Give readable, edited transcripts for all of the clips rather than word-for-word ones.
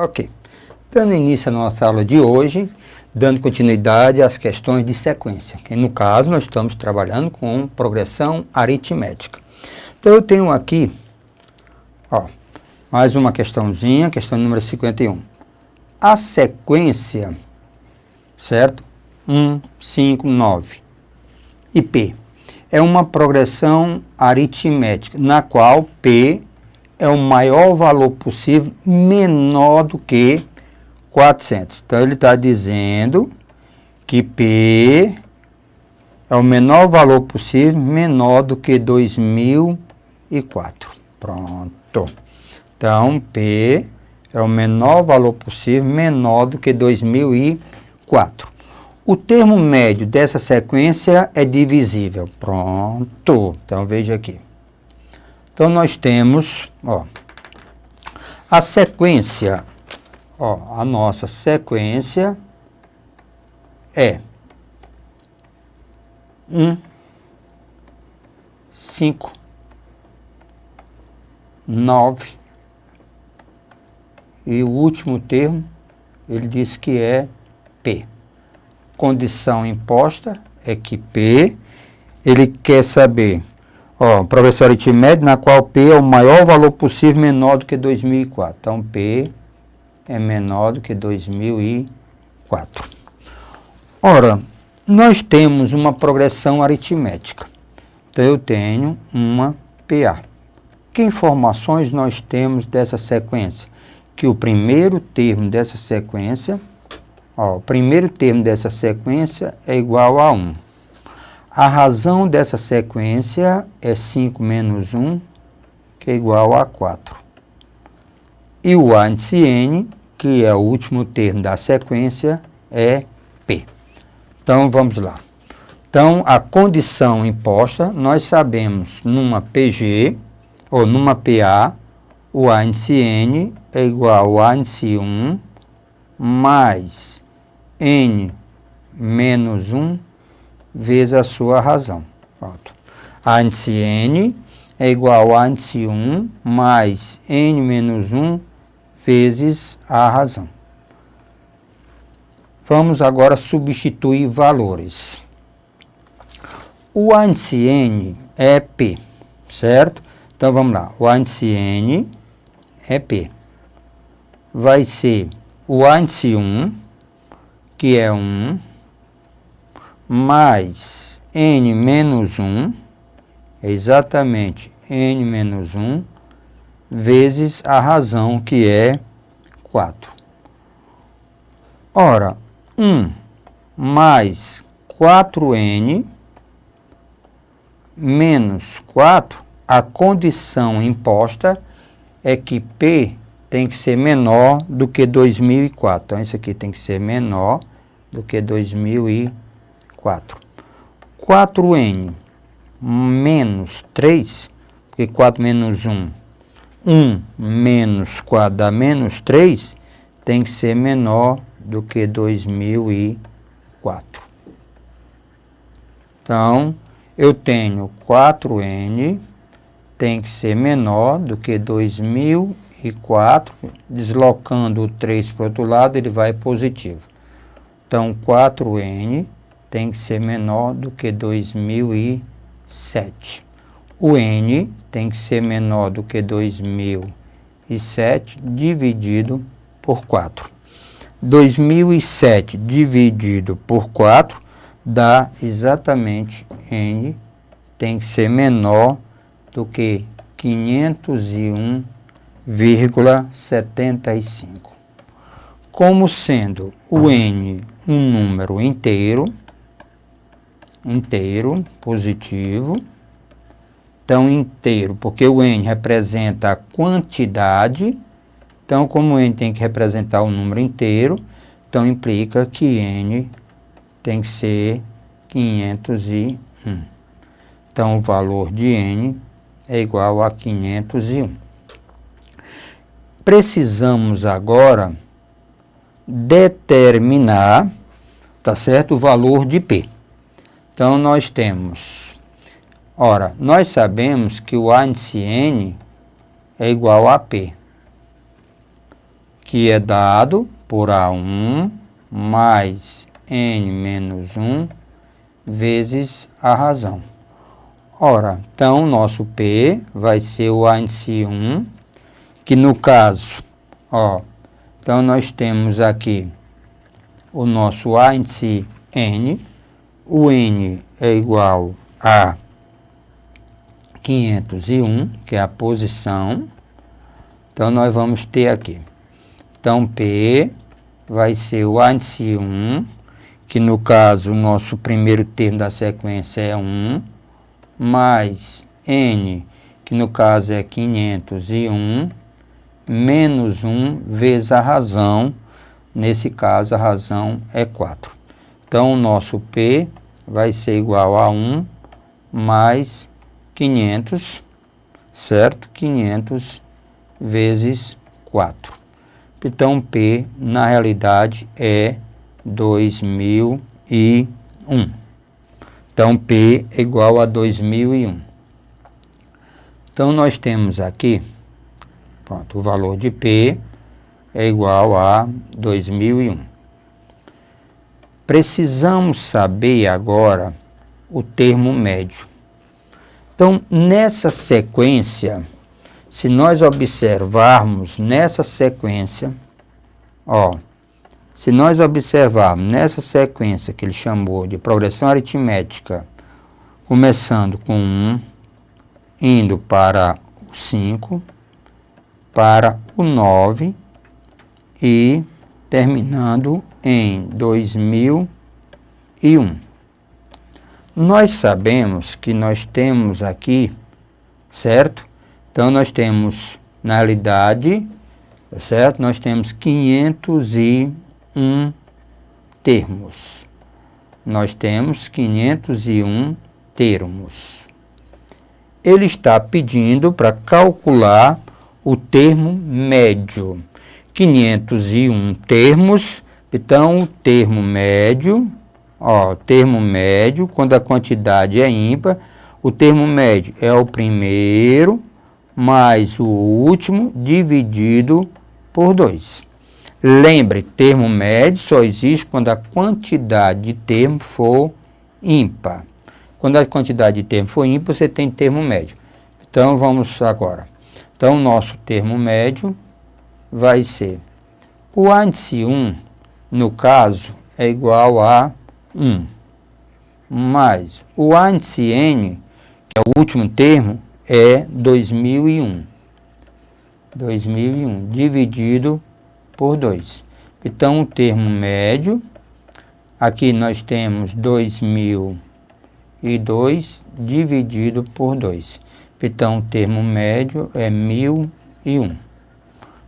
Ok. Dando início à nossa aula de hoje, dando continuidade às questões de sequência, que no caso nós estamos trabalhando com progressão aritmética. Então eu tenho aqui, mais uma questãozinha, questão número 51. A sequência, certo? 1, 5, 9 e P é uma progressão aritmética, na qual P é o maior valor possível, menor do que 400. Então, ele está dizendo que P é o menor valor possível, menor do que 2004. Pronto. Então, P é o menor valor possível, menor do que 2004. O termo médio dessa sequência é divisível. Pronto. Então, veja aqui. Então, nós temos, a sequência, a nossa sequência é 1, 5, 9, e o último termo, ele diz que é P. Condição imposta é que P, ele quer saber, progressão aritmética na qual P é o maior valor possível, menor do que 2004. Então, P é menor do que 2004. Ora, nós temos uma progressão aritmética. Então, eu tenho uma PA. Que informações nós temos dessa sequência? Que o primeiro termo dessa sequência, é igual a 1. A razão dessa sequência é 5 menos 1, que é igual a 4. E o A índice N, que é o último termo da sequência, é P. Então, vamos lá. Então, a condição imposta, nós sabemos numa PG, ou numa PA, o A índice N é igual a índice 1 mais N menos 1 vezes a sua razão. Pronto. A índice N é igual a índice 1 mais N menos 1 vezes a razão. Vamos agora substituir valores. O A índice N é P, certo? Então, vamos lá. O A índice N é P. Vai ser o A índice 1, que é 1, mais N menos 1, exatamente N menos 1, vezes a razão, que é 4. Ora, 1 mais 4N menos 4, a condição imposta é que P tem que ser menor do que 2004. Então, isso aqui tem que ser menor do que 2004. 4N menos 3, porque 4 menos 1, 1 menos 4 dá menos 3, tem que ser menor do que 2004. Então, eu tenho 4N, tem que ser menor do que 2004, deslocando o 3 para o outro lado, ele vai positivo. Então, 4N tem que ser menor do que 2007. O N tem que ser menor do que 2007 dividido por 4. 2007 dividido por 4 dá exatamente N, tem que ser menor do que 501,75. Como sendo o N um número inteiro, positivo, então inteiro, porque o N representa a quantidade, então como o N tem que representar um número inteiro, então implica que N tem que ser 501. Então o valor de N é igual a 501. Precisamos agora determinar, tá certo, o valor de P. Então, nós temos, nós sabemos que o A índice N é igual a P, que é dado por A1 mais N menos 1 vezes a razão. Ora, então, nosso P vai ser o A índice 1, que no caso, ó, então nós temos aqui o nosso A índice N, o N é igual a 501, que é a posição, então nós vamos ter aqui, então P vai ser o A índice 1, que no caso o nosso primeiro termo da sequência é 1, mais N, que no caso é 501, menos 1 vezes a razão, nesse caso a razão é 4. Então o nosso P vai ser igual a 1 mais 500, certo? 500 vezes 4. Então P na realidade é 2001. Então, P é igual a 2001. Então, nós temos aqui, pronto, o valor de P é igual a 2001. Precisamos saber agora o termo médio. Então, nessa sequência, se nós observarmos nessa sequência, ó, se nós observarmos nessa sequência que ele chamou de progressão aritmética, começando com 1, indo para o 5, para o 9 e terminando em 2001. Nós sabemos que nós temos aqui, certo? Então, nós temos, na realidade, certo? Nós temos 501 termos. Nós temos 501 termos. Ele está pedindo para calcular o termo médio. 501 termos, então o termo médio, ó, termo médio, quando a quantidade é ímpar, o termo médio é o primeiro mais o último dividido por 2. Lembre, termo médio só existe quando a quantidade de termo for ímpar. Quando a quantidade de termo for ímpar, você tem termo médio. Então, vamos agora. Então, o nosso termo médio vai ser o A índice 1, no caso, é igual a 1, mais o A índice N, que é o último termo, é 2001. 2001 dividido por 2. Então, o termo médio, aqui nós temos 2002 dividido por 2. Então, o termo médio é 1001.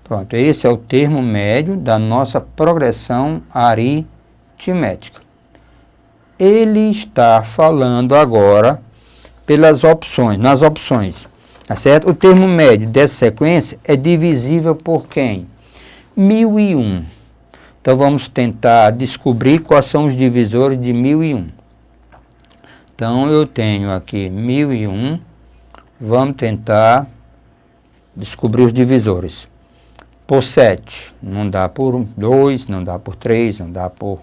Pronto, esse é o termo médio da nossa progressão aritmética. Ele está falando agora pelas opções, nas opções, tá certo? O termo médio dessa sequência é divisível por quem? 1001. Então, vamos tentar descobrir quais são os divisores de 1001. Então, eu tenho aqui 1001. Vamos tentar descobrir os divisores. Por 7, não dá por 2, não dá por 3, não dá por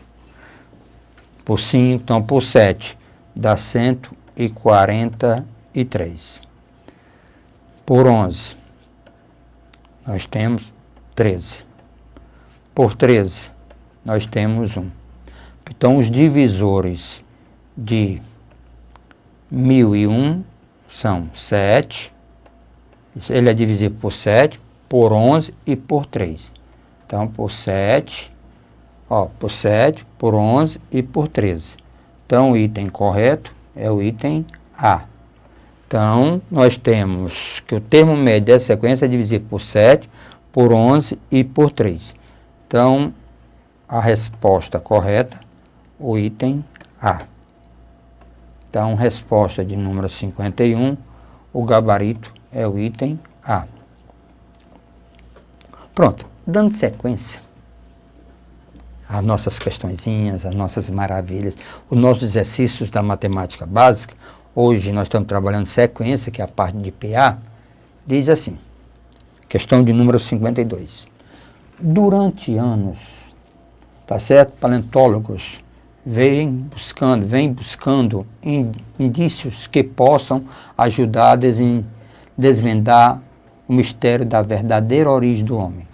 5. Então, por 7 dá 143. Por 11, nós temos 13. Por 13, nós temos 1. Então, os divisores de 1001 são 7. Ele é divisível por 7, por 11 e por 3. Então, por 7, ó, por 7, por 11 e por 13. Então, o item correto é o item A. Então, nós temos que o termo médio dessa sequência é divisível por 7, por 11 e por 3. Então, a resposta correta, o item A. Então, resposta de número 51, o gabarito é o item A. Pronto, dando sequência às nossas questõezinhas, às nossas maravilhas, os nossos exercícios da matemática básica. Hoje nós estamos trabalhando sequência, que é a parte de PA, diz assim, questão de número 52. durante anos, tá certo? Paleontólogos vêm buscando indícios que possam ajudar a desvendar o mistério da verdadeira origem do homem.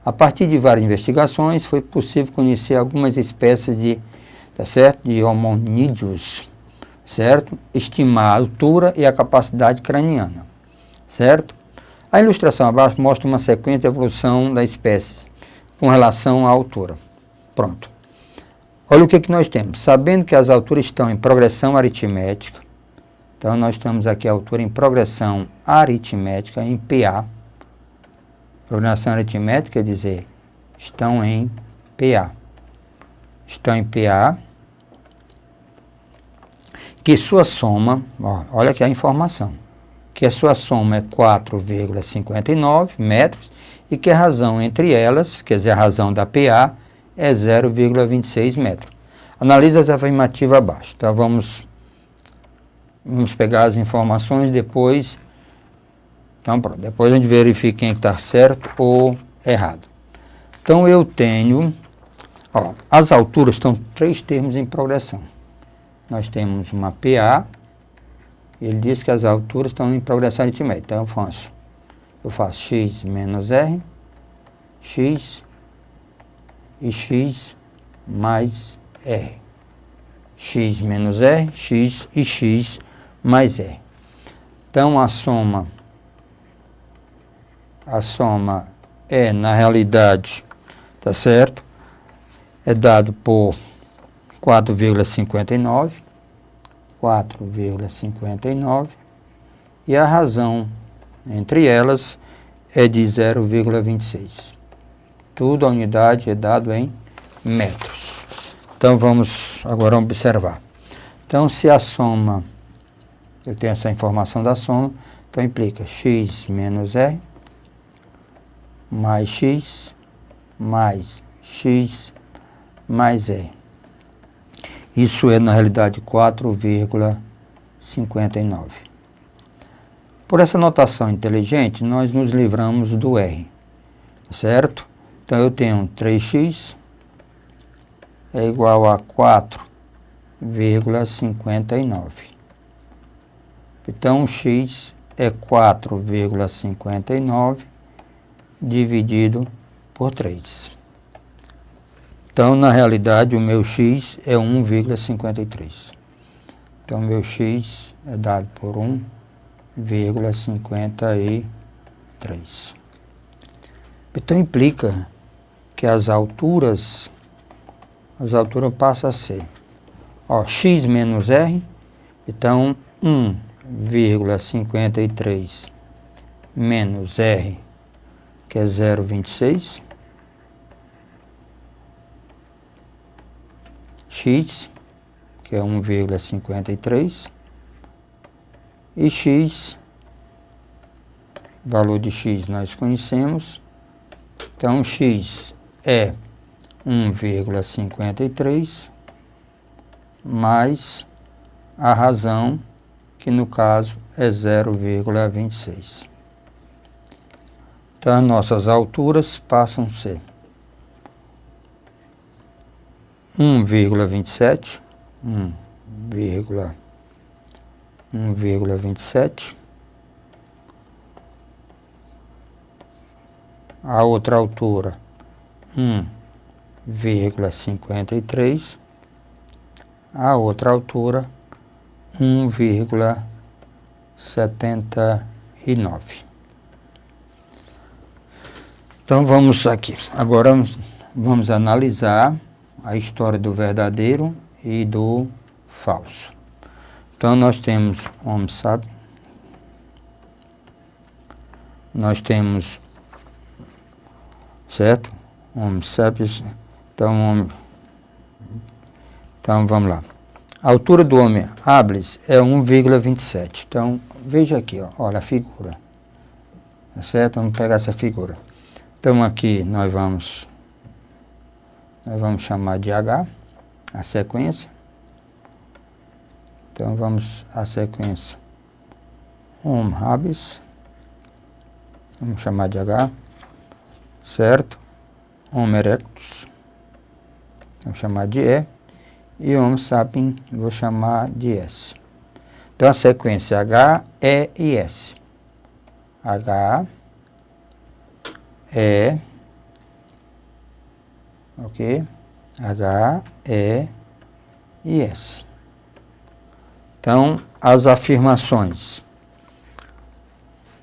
A partir de várias investigações, foi possível conhecer algumas espécies de, tá certo? De hominídeos, certo? Estimar a altura e a capacidade craniana, certo? A ilustração abaixo mostra uma sequência de evolução da espécie com relação à altura. Pronto. Olha o que nós temos. Sabendo que as alturas estão em progressão aritmética, então nós estamos aqui a altura em progressão aritmética, em PA. Progressão aritmética quer dizer, estão em PA. Estão em PA, que sua soma, olha aqui a informação, que a sua soma é 4,59 metros e que a razão entre elas, quer dizer, a razão da PA, é 0,26 metros. Analise as afirmativas abaixo. Então, vamos pegar as informações depois. Então, pronto. Depois a gente verifica quem está certo ou errado. Então, eu tenho... as alturas estão 3 termos em progressão. Nós temos uma PA. Ele diz que as alturas estão em progressão aritmética. Então, eu faço x menos r, x e x mais r. X menos r, x e x mais r. Então, a soma é, na realidade, tá certo? É dado por 4,59. 4,59. E a razão entre elas é de 0,26. Tudo a unidade é dado em metros. Então, vamos agora observar. Então, se a soma, eu tenho essa informação da soma, então implica x menos r, mais x mais r. Isso é, na realidade, 4,59. Por essa notação inteligente, nós nos livramos do r, certo? Então, eu tenho 3x é igual a 4,59. Então, x é 4,59 dividido por 3. Então, na realidade, o meu x é 1,53. Então, meu x é dado por 1,53. Então, implica que as alturas passam a ser, x menos r, então 1,53 menos r, que é 0,26, x, que é 1,53, e x, valor de x nós conhecemos, então x é 1,53 mais a razão, que no caso é 0,26. Então, as nossas alturas passam a ser 1,27, 1,27. A outra altura, 1,53. A outra altura, 1,79. Então, vamos aqui. Agora, vamos analisar a história do verdadeiro e do falso. Então, nós temos Homo sapiens. Nós temos, certo? Homo sapiens. Então, vamos lá. A altura do homem habilis é 1,27. Então, veja aqui, olha a figura. Tá certo? Vamos pegar essa figura. Então, aqui nós vamos chamar de H, a sequência. Então, vamos a sequência Homo habilis. Vamos chamar de H, certo? Homo erectus, vou chamar de E, e Homo sapiens vou chamar de S. Então a sequência H, E e S. H, E, ok? H, E e S. Então, as afirmações.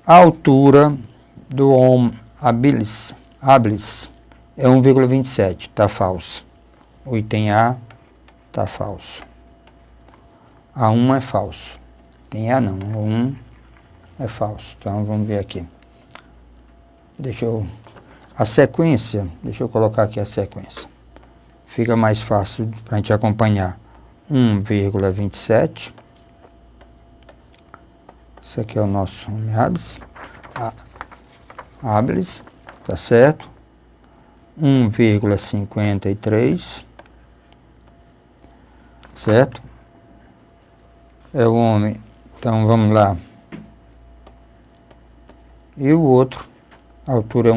A altura do Homo habilis é 1,27, está falso. O item A está falso. A1 é falso. Tem A não, o 1 é falso. Então, vamos ver aqui. A sequência, deixa eu colocar aqui a sequência. Fica mais fácil para a gente acompanhar. 1,27. Isso aqui é o nosso Homo habilis, tá certo? 1,53, certo? É o homem, então vamos lá. E o outro, a altura é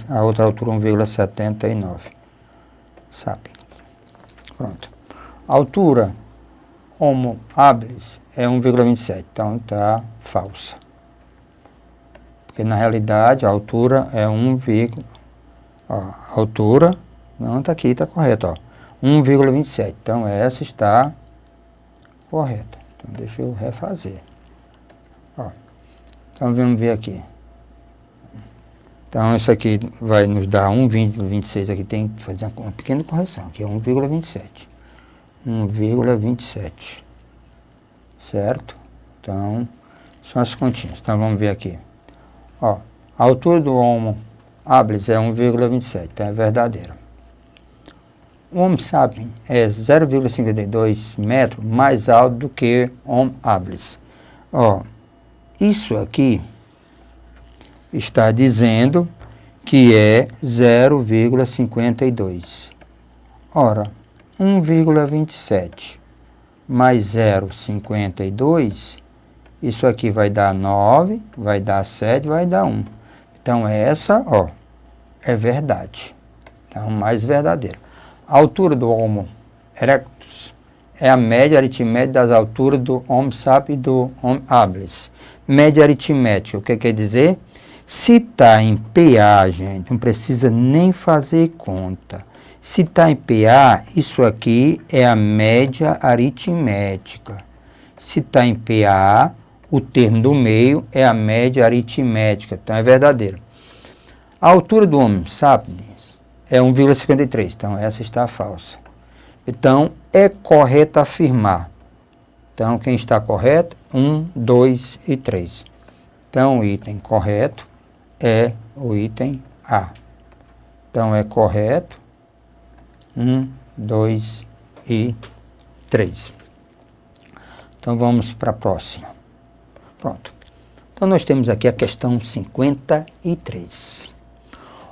a outra altura 1,79, sapiens. Pronto. A altura Homo habilis é 1,27, então está falsa. Porque na realidade a altura é 1, a altura, não está aqui, está correto, ó, 1,27, então essa está correta. Então deixa eu refazer. Ó, então vamos ver aqui. Então isso aqui vai nos dar 1,26, aqui tem que fazer uma pequena correção, aqui é 1,27. 1,27, certo? Então, são as continhas. Então, vamos ver aqui. Ó, a altura do Homo habilis é 1,27, então é verdadeira. O Homo sapiens é 0,52 metros mais alto do que o Homo habilis. Ó, isso aqui está dizendo que é 0,52. Ora, 1,27 mais 0,52, isso aqui vai dar 9, vai dar 7, vai dar 1. Então, essa, ó, é verdade. Então, mais verdadeira. A altura do Homo erectus é a média aritmética das alturas do Homo sapiens e do Homo habilis. Média aritmética, o que quer dizer? Se está em PA, gente, não precisa nem fazer conta. Se está em PA, isso aqui é a média aritmética. Se está em PA, o termo do meio é a média aritmética. Então, é verdadeiro. A altura do Homo sapiens é 1,53. Então, essa está falsa. Então, é correto afirmar. Então, quem está correto? 1, 2 e 3. Então, o item correto é o item A. Então, é correto. 1, 2 e 3. Então, vamos para a próxima. Pronto. Então, nós temos aqui a questão 53.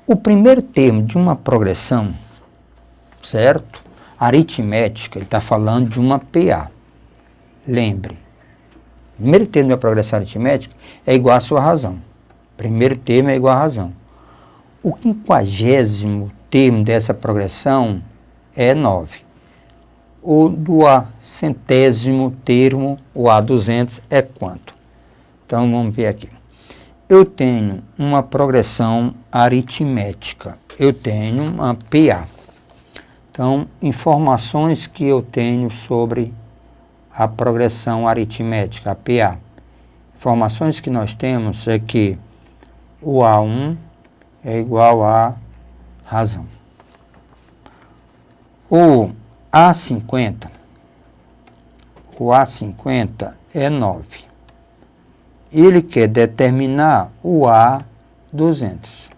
O primeiro termo de uma progressão, certo? Aritmética, ele está falando de uma PA. Lembre, o primeiro termo de uma progressão aritmética é igual à sua razão. Primeiro termo é igual à razão. O 50º termo dessa progressão é 9. O do A100º termo, o A200, é quanto? Então, vamos ver aqui. Eu tenho uma progressão aritmética. Eu tenho uma PA. Então, informações que eu tenho sobre a progressão aritmética, a PA. Informações que nós temos é que o A1 é igual a razão. O A50 é 9. Ele quer determinar o A200.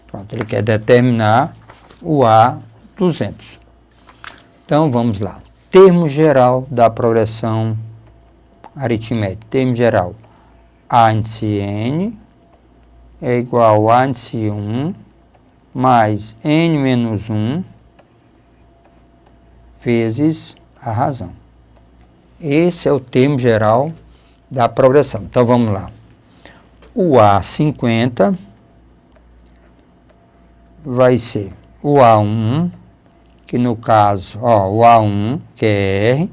Pronto, ele quer determinar o A200. Então, vamos lá. Termo geral da progressão aritmética. Termo geral. A índice N é igual a índice 1 mais N menos 1 vezes a razão. Esse é o termo geral da progressão. Então, vamos lá. O A50 vai ser o A1, que no caso, ó, o A1, que é R,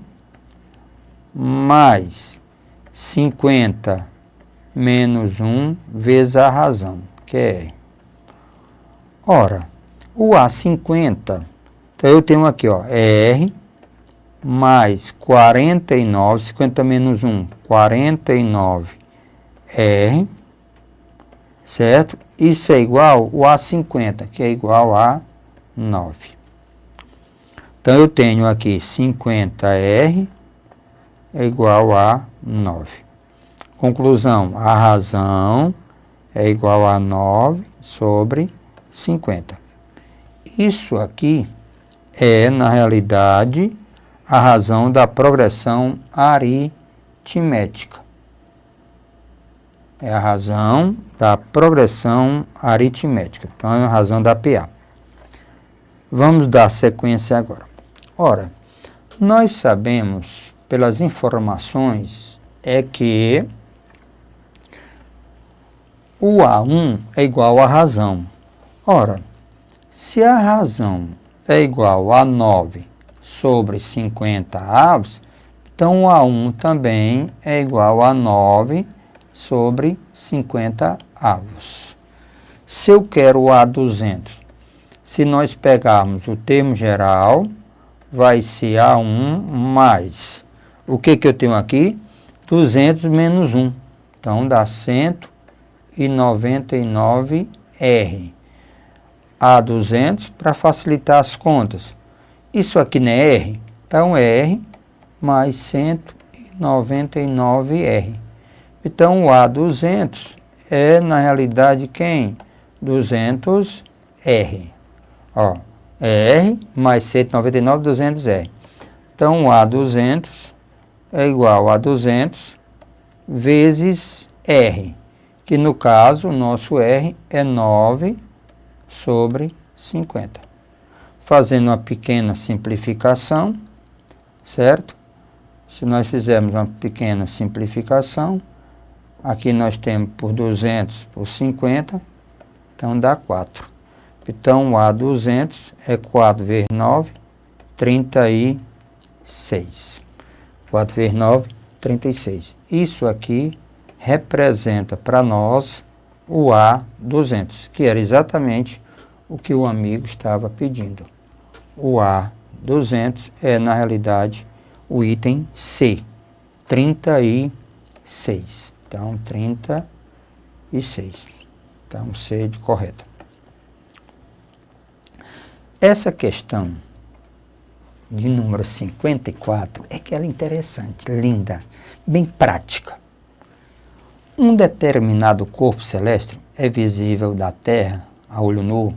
mais 50 menos 1 vezes a razão, que é R. Ora, o A50, então eu tenho aqui, ó, R mais 49, 50 menos 1, 49 R, certo? Isso é igual ao A50, que é igual a 9. Então, eu tenho aqui 50R é igual a 9. Conclusão, a razão é igual a 9 sobre 50. Isso aqui é, na realidade, a razão da progressão aritmética. É a razão da progressão aritmética. Então, é a razão da PA. Vamos dar sequência agora. Ora, nós sabemos, pelas informações, é que o A1 é igual à razão. Ora, se a razão é igual a 9 sobre 50 avos, então o A1 também é igual a 9 sobre 50 avos. Se eu quero o A200, se nós pegarmos o termo geral, vai ser A1 mais, o que eu tenho aqui? 200 menos 1. Então, dá 199R. A200, para facilitar as contas. Isso aqui não é R? Então, R mais 199R. Então, o A200 é, na realidade, quem? 200R. Ó, R mais 199, 200R. Então, o A200 é igual a 200 vezes R, que no caso, o nosso R é 9 sobre 50. Fazendo uma pequena simplificação, certo? Se nós fizermos uma pequena simplificação, aqui nós temos por 200 por 50, então dá 4. Então, o A200 é 4 vezes 9, 36. 4 vezes 9, 36. Isso aqui representa para nós o A200, que era exatamente o que o amigo estava pedindo. O A200 é, na realidade, o item C, 36. Então, 36. Então, C de correto. Essa questão de número 54 é que ela é interessante, linda, bem prática. Um determinado corpo celeste é visível da Terra, a olho nu,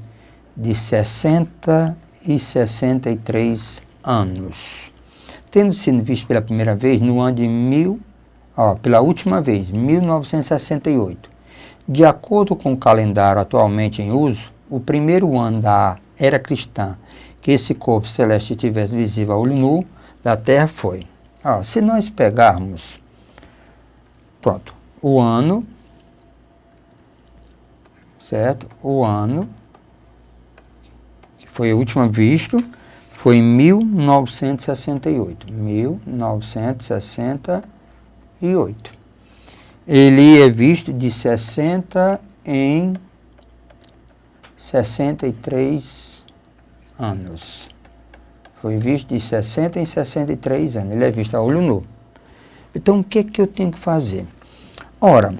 de 60 e 63 anos, tendo sido visto pela primeira vez no ano de pela última vez, 1968. De acordo com o calendário atualmente em uso, o primeiro ano da era cristã que esse corpo celeste estivesse visível a olho nu da Terra foi. Se nós pegarmos, pronto, o ano, certo? O ano que foi o último visto foi em 1968. 1968. Ele é visto de 60 em 63 anos. Foi visto de 60 em 63 anos. Ele é visto a olho nu. Então, o que eu tenho que fazer? Ora,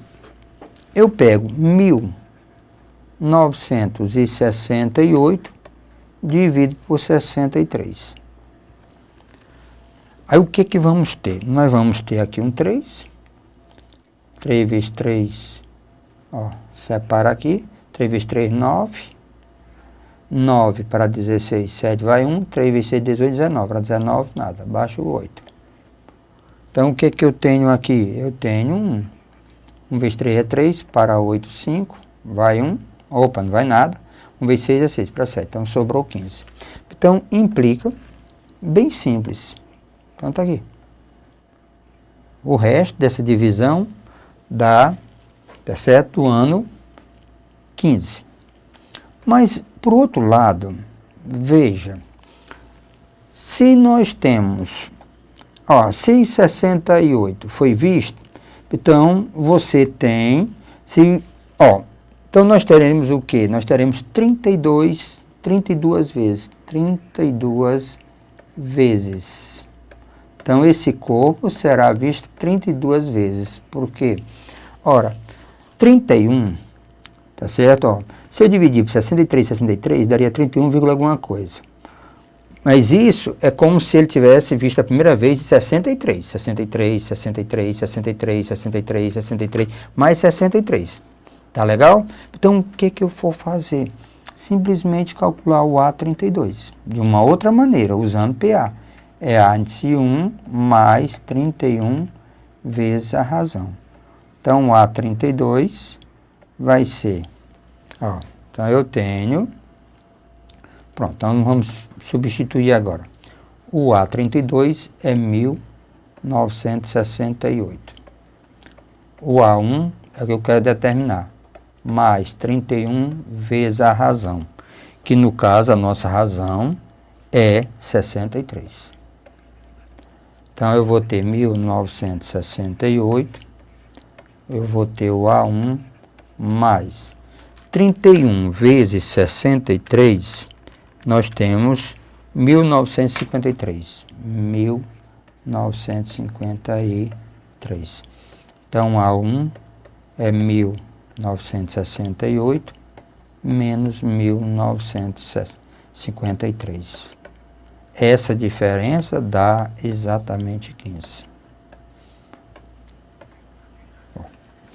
eu pego 1968, divido por 63. Aí, o que vamos ter? Nós vamos ter aqui um 3. 3 vezes 3, separa aqui. 3 vezes 3, 9. 9 para 16, 7 vai 1. 3 vezes 6, 18, 19. Para 19, nada. Abaixo o 8. Então, o que eu tenho aqui? Eu tenho 1. 1 vezes 3 é 3. Para 8, 5. Vai 1. Opa, não vai nada. 1 vezes 6 é 6 para 7. Então, sobrou 15. Então, implica, bem simples. Então, está aqui. O resto dessa divisão dá, tá certo, do ano 15. Mas Por outro lado, veja, se nós temos, se 68 foi visto, então você tem, então nós teremos o quê? Nós teremos 32 vezes. Então, esse corpo será visto 32 vezes. Por quê? Ora, 31, tá certo? Se eu dividir por 63, daria 31, alguma coisa. Mas isso é como se ele tivesse visto a primeira vez de 63, mais 63. Tá legal? Então, o que eu vou fazer? Simplesmente calcular o A32, de uma outra maneira, usando PA. É A índice 1 mais 31 vezes a razão. Então, o A32 vai ser, então eu tenho, pronto, então vamos substituir agora. O A32 é 1968. O A1 é o que eu quero determinar, mais 31 vezes a razão, que no caso a nossa razão é 63. Então eu vou ter 1968, eu vou ter o A1 mais 31 vezes 63, nós temos 1953. 1953. Então A1 é 1968 menos 1953. Essa diferença dá exatamente 15.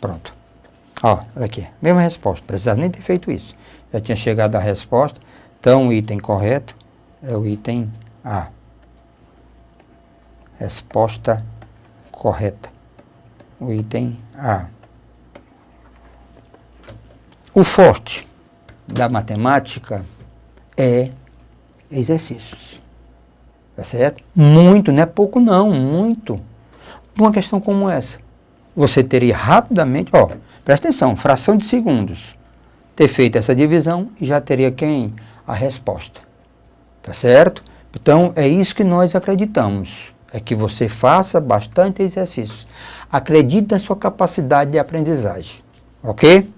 Pronto. Olha aqui, mesma resposta, precisava nem ter feito isso. Já tinha chegado à resposta, então o item correto é o item A. Resposta correta. O item A. O forte da matemática é exercícios. Tá certo? Muito, não é pouco não, muito. Uma questão como essa, você teria rapidamente, presta atenção, fração de segundos, ter feito essa divisão e já teria quem? A resposta. Tá certo? Então, é isso que nós acreditamos, é que você faça bastante exercício. Acredite na sua capacidade de aprendizagem, ok?